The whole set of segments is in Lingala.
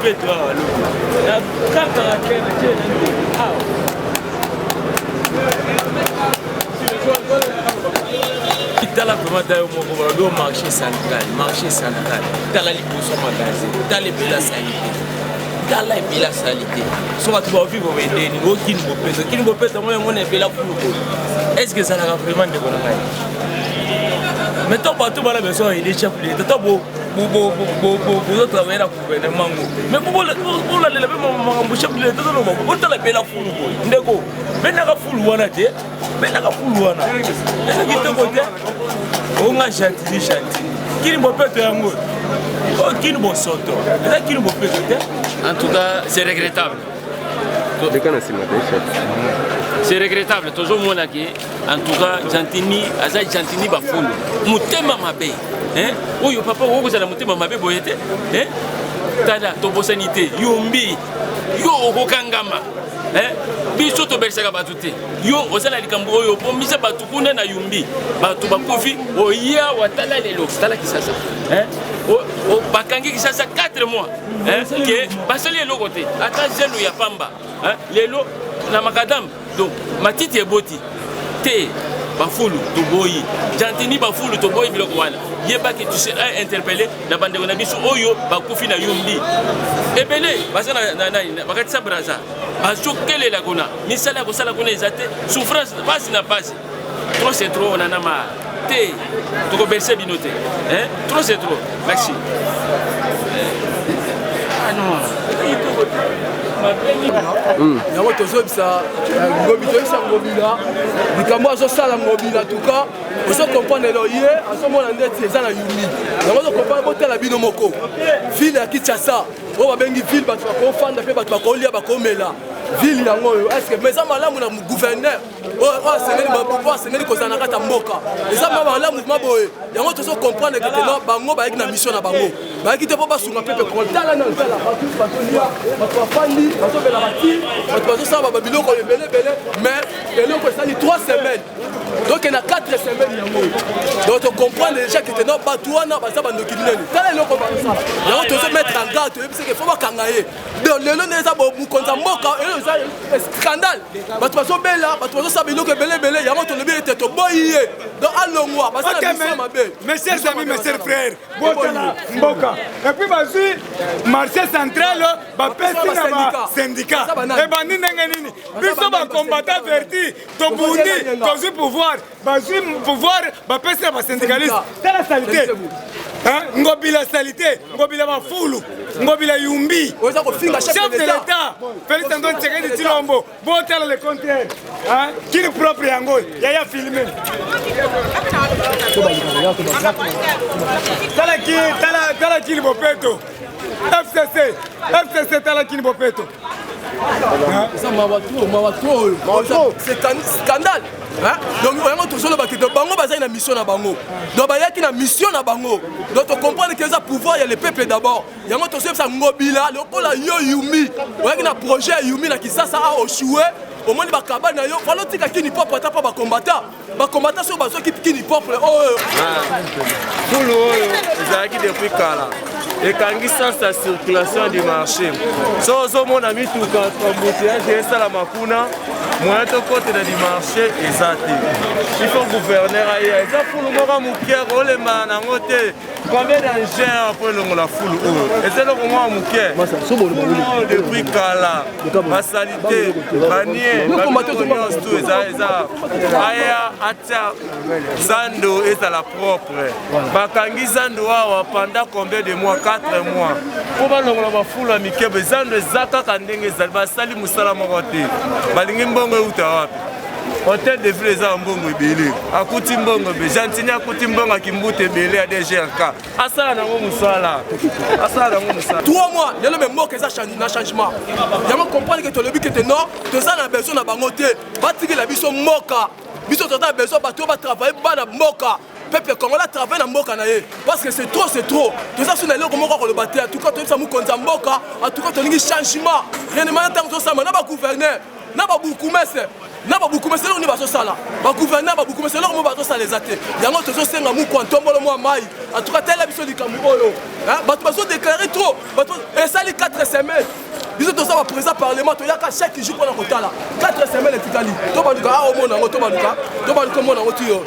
bopeto awa na kaka ya kene awa tala vraiment tayo moko ba marché central tala liboso magasin tala bela salité tala bela salité so ba tuba vivre vendeni ngo kini bopeto moi ngone bela fulu ko est-ce que ça la vraiment de bona ngai mais toi pas tout bala besoin il est chef de toi bo travailler dans le gouvernement mais pour la lever mon chef de l'état on tala bela fulu ko ndeko benaka fulu wana te benaka fulu wana est-ce que tu côté on a chanté qui ne peut pas yango qui ne peut soto qui ne peut pas en tout cas c'est regrettable c'est regrettable toujours mona ki en tout cas Jantini ba fulu mutema mabe hein oyo papa oko za mutema mabe boyete hein tala to bosanité yombi yo okokangama hein biso to bersaka batu te yo osala likambo oyo pomisa batu kuna na yumbi batu bakofi oya watala lelo tala kisasa hein o bakangi kisasa 4 mois hein que basali lelo côté ata zelo ya pamba hein lelo na makadam donc matiti eboti te bafulu to boyi Jantini bafulu to boyi biloko wana yeba que tu seras interpellé na bandeko na biso oyo bakofi na yumbi ebele basana na bakati sa braza bazokele la kona misala ko sala kona ezate souffrance passe na passe trop c'est trop on en a marre te to ko berser binote hein trop c'est trop merci ah non yango tozobisa ngobila likambo azosala ngobila en tout cas ozo comprendre lelo ye azomona ndeti eza na yumi yango ozo comprendre botala bino moko ville ya Kinshasa oyo babengi ville bato bakofanda mpe bato bakolia bakomela ville yango oyo estce mais eza malamu na gouverneur oyo asengeli kozala na kati ya mboka eza malamu mouvement boye yango tozo comprendre ke teno bango bayaki na mission na bango bayaki te mpo basunga mpepe kongo tala na tala bazolia bato bafandi bazobela bati bato bazosala babiloko ebelebele mais eloko esali 3 semaines donc na 4 semaines yango donc tocomprendre déjà ke teno bato wana baza bandoki minene tala eloko bazosala yango tozomettre en garde toyebiseke fo bakanga ye lelo nde eza mokonzi ya mboka eyo eza scandale bato bazobela bato bazosala biloko ebelebele yango tolobi ete toboyi ye donc alongwa baza na mission mabe. Mes chers amis, mes chers frères, Mboka. Et puis bazui marché central bapesi na syndicat et bandi ndenge nini biso ba combattant verti to bundi to pouvoir bazui pouvoir bapesi na syndicaliste tala salité hein ngobila salité ngobila mafulu ngobila yumbi chef de l'état Félix Antoine Tshisekedi Tshilombo botala le contraire hein qui est propre yango yaya filmer tala kini bopeto FCC tala kini bopeto c'est scandale donc vraiment toujours bakito bango bazali na mission na bango donc bayaki na mission na bango donc on comprend que ça pouvoir il y a le peuple d'abord yango to ça ngobila lokola yo yumi oyaki na projet yumi na Kisasa a oshoué au moins bakaba na yo falo tika kini pop ata pa ba combattant sur bazo ki kini pop oh fulu oyo ezalaki depuis kala ekangisa sa circulation du marché so ozomona mituka embouteillage esala makuna moyen tokotela du marché eza te il faut gouverneur aya eza fulu moko moke olemba nango te combien d'engins po elongola fulu oyo eza eloko moko moke depuis kala basali te banie banyonso to eza aya atia zando ezala propre bakangi zando awa pendant combien de mois 4 mois po balongola bafulu ya mikebe zando eza kaka ndenge ezali basali mosala moko te balingi mbongo euta wapi hotel de ville eza mbongo ebele akuti mbongo be Jantini akuti mbongo akimbuta ebele ya DGRK asala nango mosala 3 mois lelo me moko eza na changement yango comprendre que tolobi que te non toza na besoin na bango te batikela biso mboka biso toza besoin bato batravaille bana mboka peuple congolais travaille na mboka na ye parce que c'est trop toza suna eloko moko koloba te en tout cas toyebisa mokonzi ya mboka en tout cas tolingi changement réellement ntango tosama na bagouverneur na babukumese na babukumese lelo ni bazosala bagouverneur babukumese lelo mo bazosala ezate yango tozosenga muku antombolo mwa mai en tout cas tela biso likambo oyo bato bazodéclarer trop bato esali 4 semaines biso tozala président parlement toyaka chaque jour mpona kotala 4 semaines etikali tobaluka omona yango tobaluka omona yango tiyo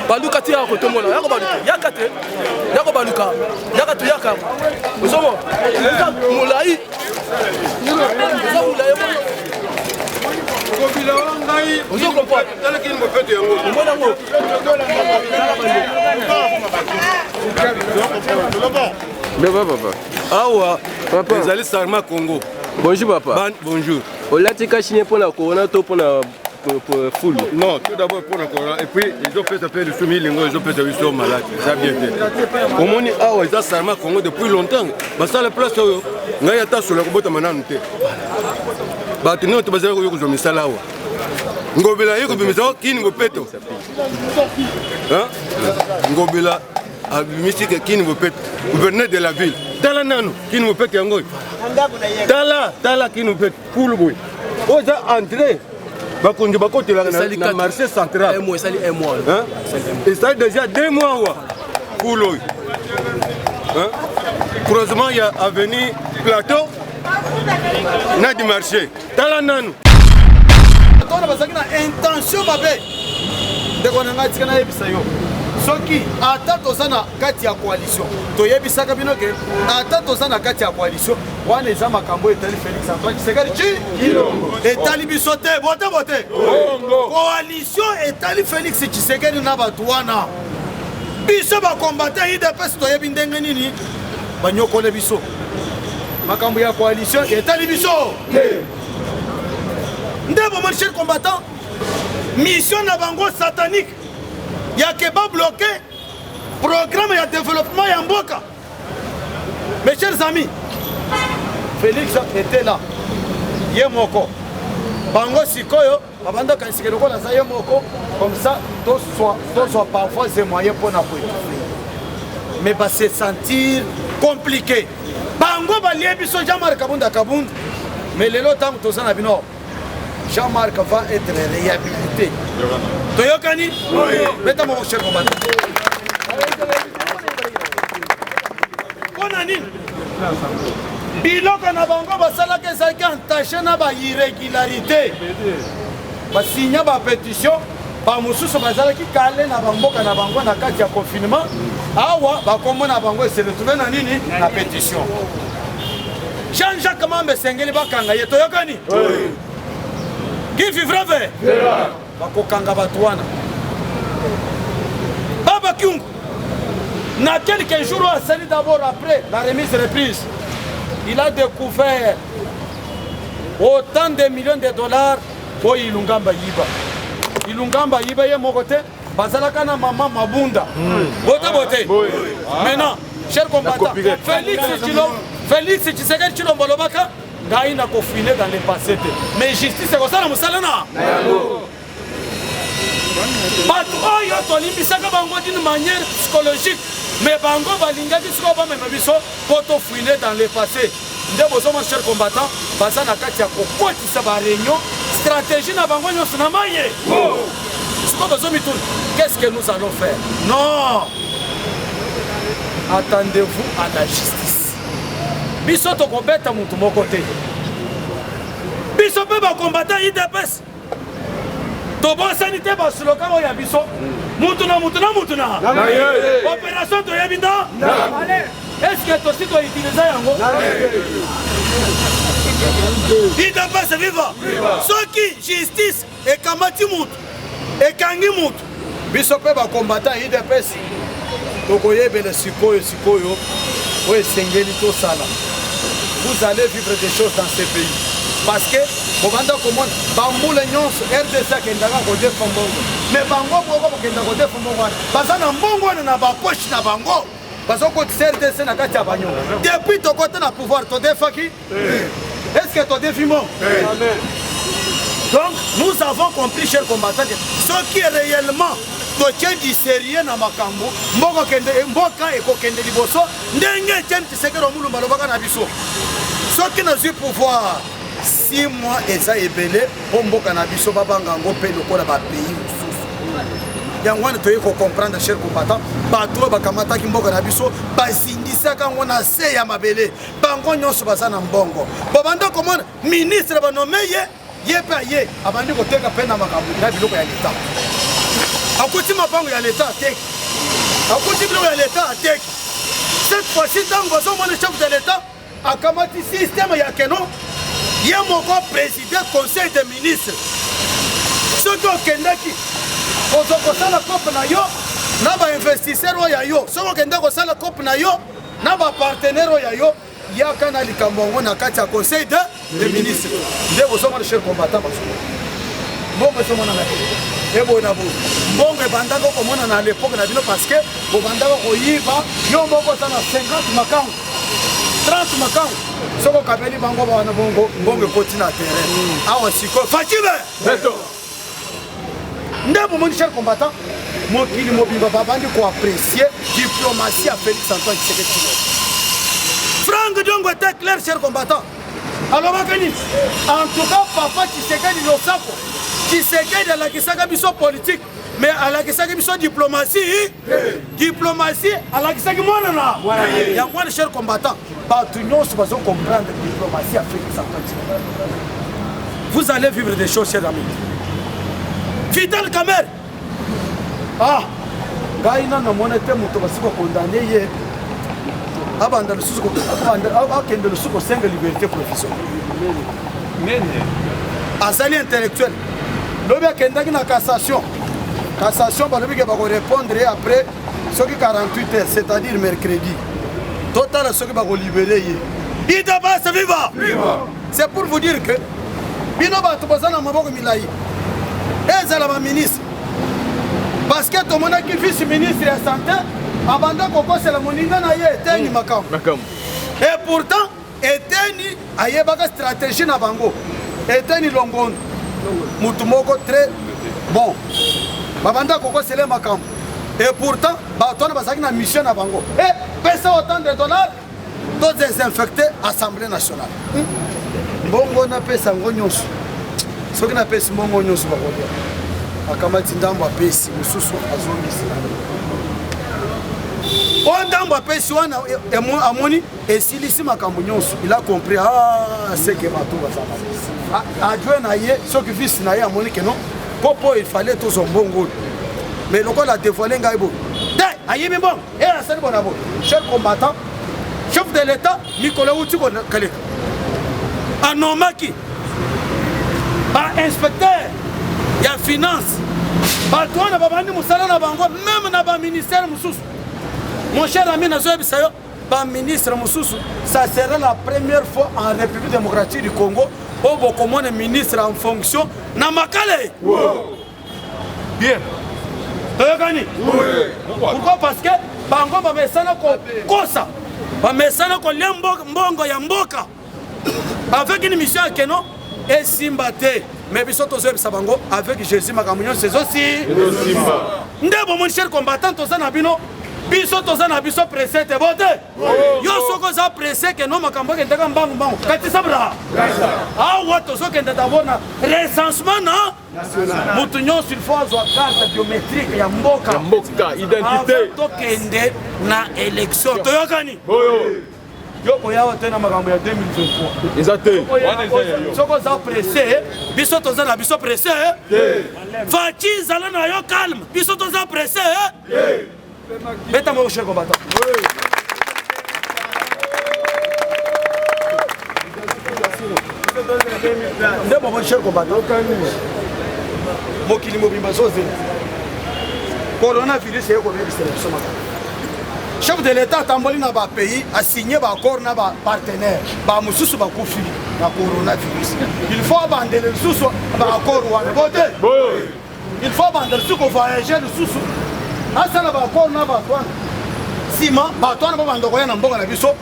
baluka ti yaka kotomona yako baluka yaka te yako baluka yaka toyaka ozomo molai eza molai awa ezali Sarma Congo. Bonjour papa. Bonjour. Olatika chine pour la corona to pour la foule. Non, tout d'abord pour la corona et puis ils ont fait appel le soumis lingo, ils ont fait ils sont malades. Ça bien fait. Au moni awa ezali Sarma Congo depuis longtemps. Basa la place oyo ngai ata sur la robota mananu te. Bato non to bazali ko misala awa. Ngobela yiko bimisa kini ngopeto. Hein? Ngobela a mystique kini ngopeto. Gouverneur de la ville. Tala nanu kini ngopeto yango. Tala kini ngopeto pour boy. Oza entrée. Bakonjo bakotela na marché central. Un mois, ça un mois. Hein? Et ça déjà 2 mois wa. Pour l'oeil. Hein? Croisement il y a avenue Plateau. Na du marché. Tala nanu. On a intention mabe de qu'on a tika na yebisa yo soki ata tozana kati ya coalition toyebisa kabino ke ata tozana kati ya coalition wana eza makambo etali Félix Antoine Tshisekedi Tshilombo etali biso te bote coalition etali Félix Tshisekedi na bato wana biso bakombata UDPS toyebi ndenge nini banyokole biso makambo ya coalition etali biso ndebo mon cher combattant mission na bango satanique ya ke ba bloquer programme ya développement ya mboka. Mes chers amis, Félix était là yemoko bango sikoyo babanda kansike loko na za yemoko comme ça to soit parfois des moyens pour na pouvoir mais va se sentir compliqué bango ba liebiso Jean-Marc Kabunda mais lelo tant to sana bino Jean-Marc va être réhabilité. Toyokani? Oui. Mettez mon cher combattant. Konani? Biloko na bango basala ke ça qui entaché na ba irrégularité. Ba signer ba pétition, ba mususu bazala ki kale na bamboka na bango na kati ya confinement. Awa ba kombo na bango se retrouver na nini na pétition. Jean-Jacques Mambe Sengeli bakanga ye toyokani? Oui. Qui vivra vers bakokanga bato wana Baba Kyungu na quelques jours asali d'abord après la remise reprise il a découvert autant de millions de dollars pour Ilungamba Yiba ye mokote bazalaka na mama Mabunda bote maintenant cher combattant Félix Tshisekedi Tshilombo lobaka ngai na confiné dans le passé mais justice ko sala musala na bato oyo tolimbisaka bango d'une manière psychologique mais bango balingaki siko bamema biso po tofuine dans le passé nde bozoma cher combattant baza na kati ya kokotisa baréunion stratégie na bango nyonso na maye siko tozomituna qu'est-ce que nous allons faire? Non, attendez-vous à la justice. Biso tokobeta mutu moko te biso pe bakombata UDPS tobosani te baslogan oyo ya biso mutu na opération toyebi nda est-ce que tosi toutilize yango UDPS viva soki justice ekamati mutu ekangi mutu biso pe bakombata UDPS tokoyebela sikoyo oyo esengeli tosala. Vous allez vivre des choses dans ce pays. Parce que, vous allez comprendre, Bamboule Nyons, RDC, qui est dans le défendu. Mais Bango, qui est dans le défendu. Parce que Bango, n'a pas poche, n'a pas Bango. Parce que RDC n'a pas de bagno. Depuis ton côté, n'a pouvoir te défendre. Est-ce que tu défies moi? Donc, nous avons compris, chers combattants, ce qui est réellement du sérieux na makambo mboka ekokende liboso ndenge Etienne Tshisekedi omulumba lobaka na biso soki nazwi pouvoir 6 mois eza ebele po mboka na biso babanga yango mpe lokola bapays mosusu yango wana toyei kocomprendre cher combattant bato oyo bakamataki mboka na biso bazindisaka yango na se ya mabele bango nyonso baza na mbongo bobanda komona ministre banome ye mpe aye abandi koteka mpe na makambo na biloko ya leta akuti mabango ya leta ateki akuti biloko ya leta ateki cette fois-ci ntango bazomona chef de l'État akamati système ya keno ye moko président conseil des ministres soki okendaki kozokosala cope na yo na bainvestisseur oyo ya yo soki okende kosala cope na yo na bapartenaire oyo ya yo yaka na likambo yango na kati ya conseil des ministres nde bozomona cher combattant mbongo ezomona na eboye na boye mbongo ebandaka komona na l'époque na bino parce que bobandaka koyiba yo moko oza na 50 makango 30 makango soki okabeli bango bawana bongo mbongo ekoti na terrain awa sikoyo facibe nde bomoni cher combattant mokili mobimba babandi koapprécie diplomatie ya Félix Antoine Tshisekedi Franck Diongo était clair cher combattant alobaka nini en tout cas papa Tshisekedi losako Tshisekedi alakisaka biso politique mais alakisaki biso diplomatie diplomatie alakisaki mwana na yango wana cher combattant bato nyonso bazo comprendre diplomatie ya Félix Antoine Tshisekedi vous allez vivre des choses chers amis Vital Kamerhe ngai nano mona te moto basi kokondane ye abanda lisusu akende lisusu kosenga liberté professionnelle azali intellectuel lobi akendaki na cassation balobi ke bakorépondre après soki 48 heures c'est-à-dire mercredi totala soki bakolibere ye ida basa viva c'est pour vous dire que bino bato boza na maboko milai ezala baministre parce que tomonaki vice ministre ya santé abanda kokosela moninga na ye eteni makambo et pourtant eteni ayebaka stratégie na bango eteni longondo mutu moko très bon babanda kokosela makambo et pourtant bato wana bazalaki na mission na bango pesa autant de dollars to désinfecter assemblée nationale mbongo napesa yango nyonso soki napesi mbongo nyonso bakolia akamati ndambo apesi mosusu azongisi oyo ndambo apesi wana amoni esilisi makambo nyonso il a compris seke bato bazala adjoint na ye soki vice na ye amoni keno popo il fallait tozwa mbongo oyo mais lokola dévoile ngai boye te ayibi mbongo asali bona boye cher combattant chef de l'état mikolo uti koleka anomaki bainspecteur ya finance bato wana babandi mosala na bango même na baministère mosusu mon cher ami nazoyebisa yo baministre mosusu ça sera la première fois en République démocratique du Congo oyo bokomona ministre en fonction na makale bien toyokani pourquoi parce que bango bamesana kokosa bamesana kolia mbongo ya mboka avec une mission ya keno esimba te mais biso tozoyebisa bango avec Jésus makambo nyonso ezosi nde bomoni cher combattant toza na bino biso toza na biso pressé te bote yo soko oza pressé ke no makambo akendaka mbangu kati sabra awa tozokende d'abord na recensement na mutu nyonso il faut azwa carte biométrique ya mboka identité tokende na élection toyokani yoko yawa tena makambo ya 2023 eza te soko oza pressé biso toza na biso pressé faci zala na yo calme biso toza pressé beta mo cher combattant nde mo cher combattant mokili mobimba zoze coronavirus eko bebisa biso makambo chef de l'état atamboli na bapays asigné baaccord na bapartenaire bamosusu bakufi na coronavirus il faut abandele lisusu baaccord wana bote il faut abandele lisusu kovoyage lisusu asala baaccord na bato wana nsima bato wana babanda koya na mbongo na biso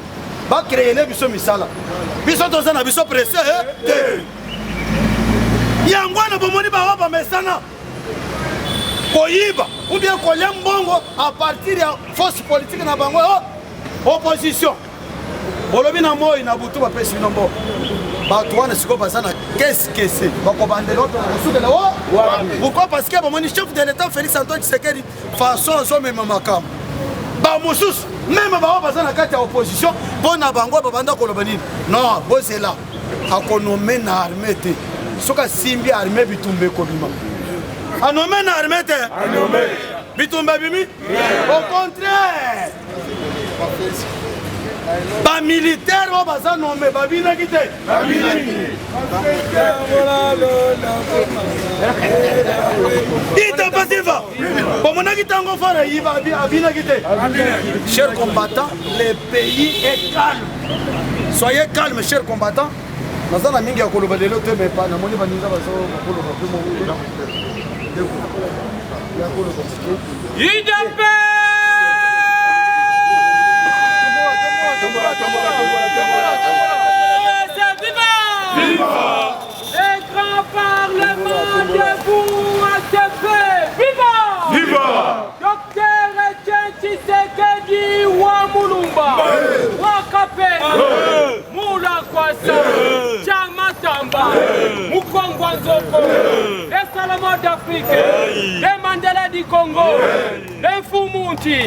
bakreele biso misala biso toza na biso presse te yango wana bomoni bawa bamesana koyiba ou bien kolia mbongo à partir ya force politique na bango opposition bolobi na moi na butu bapesi bino mbongo bato wana sikoyo baza na qu'est-ce que c'est bakobandela oto kosukela pourquoi parce que bamoni chef de l'état Félix Antoine Tshisekedi façon azomema makambo bamosusu meme bango baza na kati ya opposition mpo na bango babanda koloba nini non bozela akonome na armé te soki asimbi armé bitumba ekobima anome na armé te bitumba bimi au contraire bamilitaire oyo baza nome babinaki te itapasiva bomonaki ntango fara yiba abinaki te. Chers combattants, le pays est calme, soyez calmes chers combattants. naza na mingi ya koloba lelo te me pa namoni baninga bazokoloba pe mongo Les grands parlements debout à ce fait. Viva! Viva! Docteur Etienne Tshisekedi wa Mulumba, wa Kapenge, Mula Kwasa, Chama Tamba, Mukongwa Nzoko, les Salomon d'Afrique, les Mandela du Congo, les Fumunti,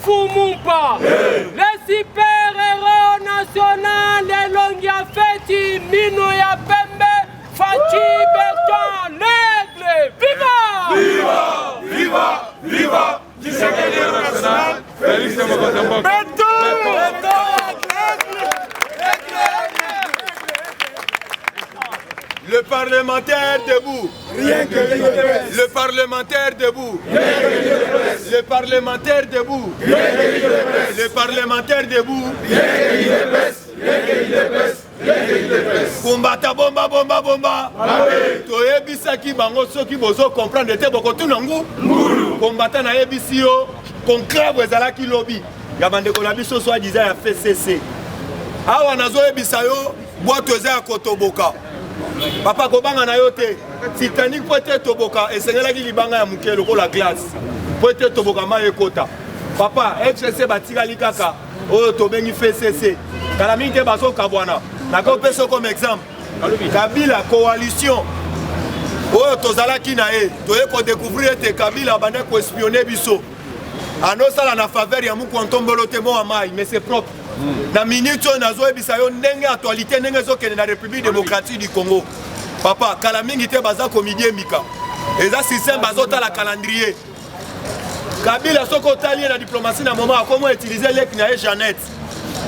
Fumumpa, les super-héros nationaux, les Longia Feti, Mino ya Pembe, Fachi Bertrand, l'Aigle, viva! Viva! Viva! Viva! Tshisekedi national, Félix Tshisekedi. Le parlementaire debout. Rien que le parlementaire debout. Le parlementaire debout. Le parlementaire debout. Combattant bomba bomba bomba. Toyebisaki bango soki bozo comprendre te bokotu nangu. Combattant na yebisio conclave ezalaki lobby. Ya bandeko na biso so disait ya FCC. Awa nazo yebisa yo boîte eza ya kotoboka. Papa kobanga na yo te Titanic po te toboka esengelaki libanga ya muke lokola glace po te toboka ma ekota. Papa FCC batikali kaka oyo tobengi FCC kala mingi te baso kabwana nakopesa comme exemple Kabila coalition oyo tozalaki na ye toye kodécouvrir ete Kabila bande koespionner biso anosala na faveur ya mukontombolo te mo amai mais c'est propre. Na minute on a zoé bisayo ndenge actualité ndenge zokende na République démocratique du Congo. Papa kala mingi te baza comédie mika. Eza système bazota la calendrier. Kabila soko tali na diplomatie na moment a comment utiliser lek na Jeannette.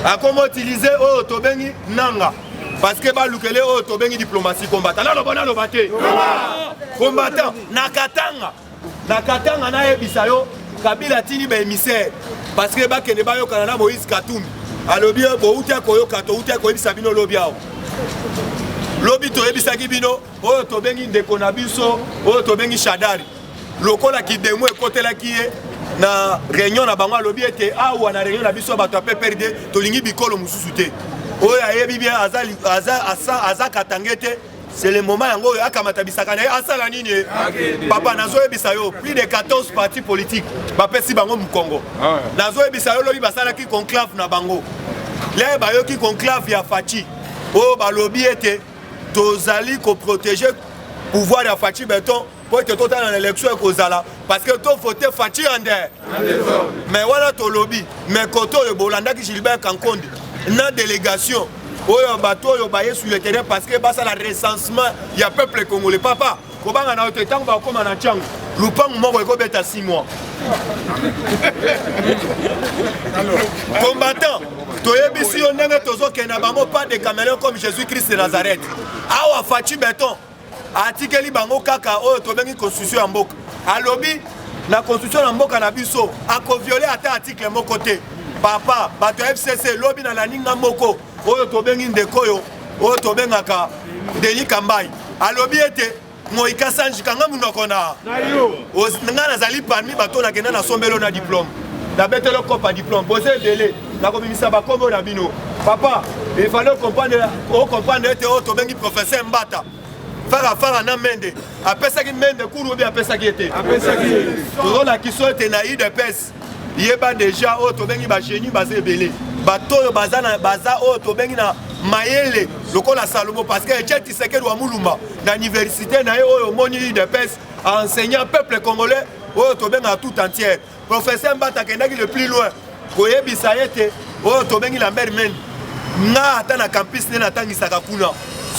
A comment utiliser o tobengi nanga. Parce que ba lukele o tobengi diplomatie combattant. Là le bona lo baté. Combattant nakatanga. Nakatanga na ebisayo Kabila tini ba émissaire. Parce que ba kene ba yo kanana Moïse Katumbi. Alobi bo utia koyoka to utia koyebisa bino lobi awo. Lobi to yebisaki bino oyo to bengi ndeko na biso oyo to bengi Shadari. Lokola ki demo ekotelaki ye na réunion na bango alobi ete awa na réunion na biso bato ape perdre to lingi bikolo mususu te. Oyo ayebi bien aza katangete. C'est le moment yango akamata bisaka na asala nini papa nazo yebisa yo plus de 14 partis politiques bapesi bango mu Congo. Nazo yebisa yo lobi basala ki conclave na bango. Les bayo ki conclave ya Fachi. Oh balobi ete tozali ko protéger pouvoir ya Fachi Beton pour que total en élection kozala parce que to voter Fachi ande. Mais voilà to lobby mais koto le Bolanda ki Gilbert Kankonde na délégation oyo bato yo baye sur le terrain parce que basa la recensement ya peuple congolais papa kobanga na ote tango ba koma na chango lupango moko ekobeta 6 mois combattant toyebisi yo ndenge tozokenda bango pas de caméléon comme Jésus-Christ de Nazareth awa Fachi Beton atikeli bango kaka oyo tobengi constitution ya mboka alobi na constitution ya mboka na biso akovioler ata article moko te papa bato FCC lobi na la ninga moko oyo tobengi ndeko yo oyo tobengaka Denis Kambai alobi ete Moïka Sanji kanga munoko na nga nazali parmi bato na kenda na sombelo na diplôme na betelo kopa diplôme posé délai na komimisa ba kombo na bino papa il fallait comprendre ete oyo tobengi professeur Mbata fara na mende apesaki mende kuru bi apesaki ete tozola kiso ete na IDPS yeba déjà oyo tobengi ba génie bazé belé bato oyo baza oyo tobengi na mayele lokola Salomo parce que Etienne Tshisekedi wa Mulumba na université na oyo moni de pes enseignant peuple congolais oyo tobenga tout entière professeur Mbata kendaki le plus loin koyebisa yete oyo tobengi la mère men nga ata na campus ne natangisaka kuna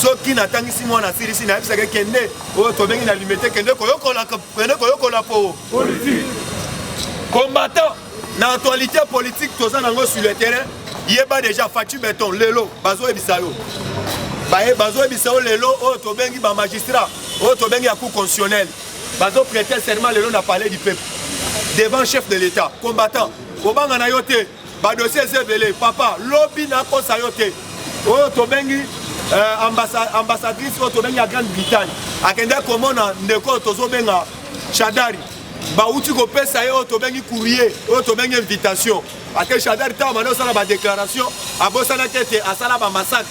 soki natangisi mwana sirisi nayebisaka kende oyo tobengi na limité kende koyokola po politique combattant na actualité politique toza nango sur le terrain yeba déjà Fachi Beton lelo bazoyebisa yo bazoyebisa yo lelo oyo tobengi ba magistrat oyo tobengi ya cour constitutionnelle bazoprêter serment lelo na palais du peuple devant chef de l'état combattant kobanga na yo te badossier ezebele papa lobi nakosa yo te oyo tobengi ambassadrice oyo tobengi ya Grande-Bretagne akende komona ndeko oyo tozobenga Shadari bauti kopesa ye oyo tobengi courrier oyo tobengi invitation ake Shadari ntango mane osala badéclaration abosanaki ete asala bamassacre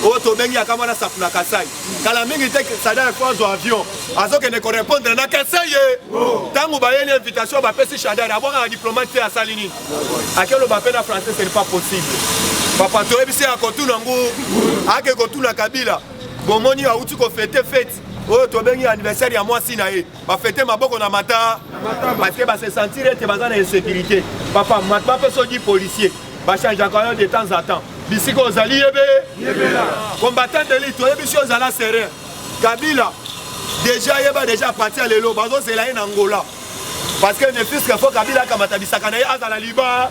oyo tobengi akamwana sapu na Kasai kala mingi te Shadari po azwa avion azokende korépondre na Kasai ye ntango bayeli invitation bapesi Shadari abwakaka diplomate te asali nini akeloba mpe na français ce n'est pas possible papa toyebisi ya kotuna ngu ake kotuna Kabila bomoni auti kofete fete oyo tobengi anniversaire ya mwasi na ye bafete maboko na mata parce que base sentir ete baza na insécurité papa matma mpe soki policier bachangeaka yo de temps en temps bisika ozali yebela combattant d'élite toyebisi ozala serein Kabila déjà yeba déjà apartir lelo bazozela ye na Angola parce que ne puisque faut Kabila akamata bisaka na ye azala libanda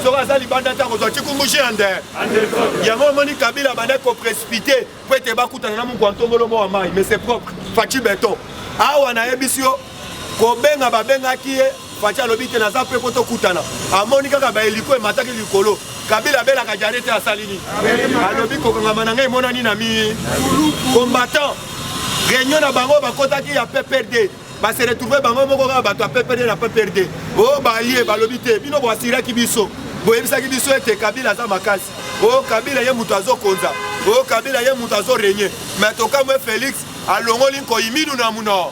soki aza libanda ntango ozwaki kumbushi ande yango omoni Kabila bande koprécipité po ete bakutana na mungu antongolo mo wa mai mais c'est propre Fachi Beton awa nayebisi yo kobenga babengaki ye Fachi alobi te naza mpe po tokutana amoni kaka baeliko emataki likolo Kabila abelaka jare te asali nini alobi kokangama na ngai emonani na mi combattant réunion na bango bakotaki ya PPRD base retrouve bango moko kaka bato ya PPRD na PPRD oyo balie balobi te bino boasiraki biso boyebisaki biso ete Kabila aza makasi oyo Kabila ye moto azokonza oyo Kabila ye moto azorenye mais tokamwe Félix alongoli nkoyimidu na muno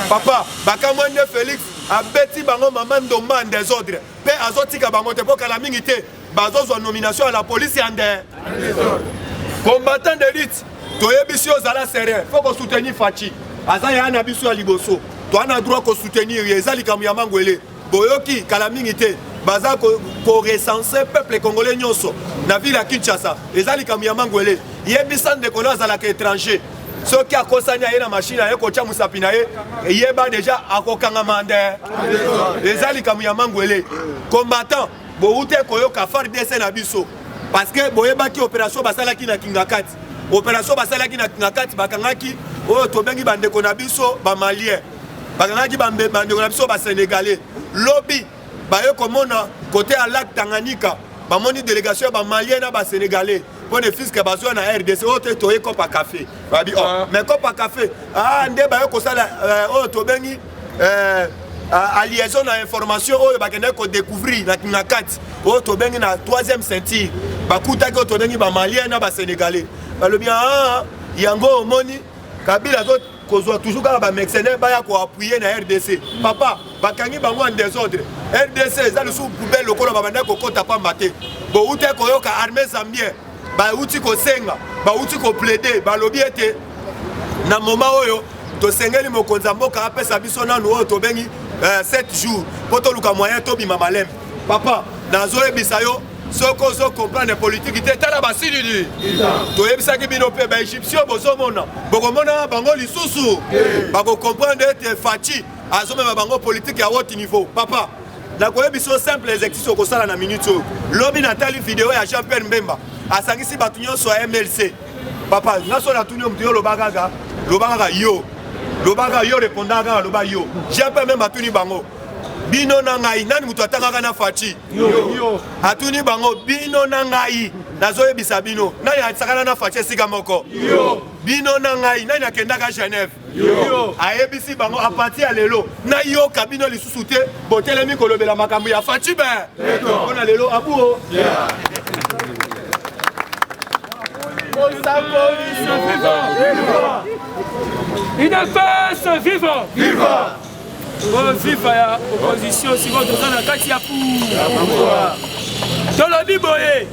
papa bakamwe nde Félix abeti bango mama ndomba en désordre mpe azotika bango te mpo kala mingi te bazozwa nomination à la police ya nde combattant d'élite toyebisi ozala serein fo kosoutenir Fachi aza ya na biso ya liboso toana droit kosoutenir ye eza likambo ya mangwele boyoki kala mingi te baza korecense peuple congolais nyonso na ville ya Kinshasa eza likambo ya mangwele yebisa ndeko na azalaka étranger soki akosani aye na machine aye kotya mosapi na ye eyeba deja akokangama nde eza likambo ya mangwele combattant bouti koyoka FARDC na biso parce que boyebaki opération basalaki na Kingakati opération basalaki na Kingakati bakangaki oyo tobengi bandeko na biso bamalien bakangaki bandeko na biso basénégalais lobi baye komona côté ya lac Tanganyika bamoni délégation ya bamalien na basénégalais mpo ne fiske bazwa na RDC oyo te toye kopa café babi mais kopa café nde baye kosala oyo tobengi liaison na information oyo bakende kodécouvrir na Kingakati oyo tobengi na 3e ceinture bakutaki oyo tobengi bamalien na basénégalais balobi yango omoni Kabila kozwa toujours kaka bamercenaire baya koappuye na RDC papa bakangi bango en désordre RDC eza lisusu poubelle lokola babanda kokota pamba te bouti koyoka armée zambien bauti kosenga bauti koplaide balobi ete na moma oyo tosengeli mokonzi ya mboka apesa biso nanu oyo tobengi 7 jours mpo toluka moyen tobima malembe papa nazoyebisa yo soko ozo comprendre politique te tala basilili toyebisaki bino mpe baegyptien bozomona bokomona bango lisusu bakocomprendre ete Fachi azomema bango politique ya haut niveau papa nakoyebisa simple exercice okosala na minute oyo lobi natali video ya Jean-Pierre Mbemba asangisi bato nyonso ya MLC papa naso natuni yo moto yo lobakaka yo repondaka loba yo Jean-Pierre Mbemba atuni bango bino na ngai nani mutu atangaka na Fachi atuni bango bino na ngai nazoyebisa bino nani atisakana na Fachi esika moko bino na ngai nani akendaka Genève ayebisi bango apati ya lelo nayoka bino lisusu te botelemi kolobela makambo ya Fachi mpona lelo abuo INPS vivant viva ya opposition sikoyo toza na kati ya tolobi boye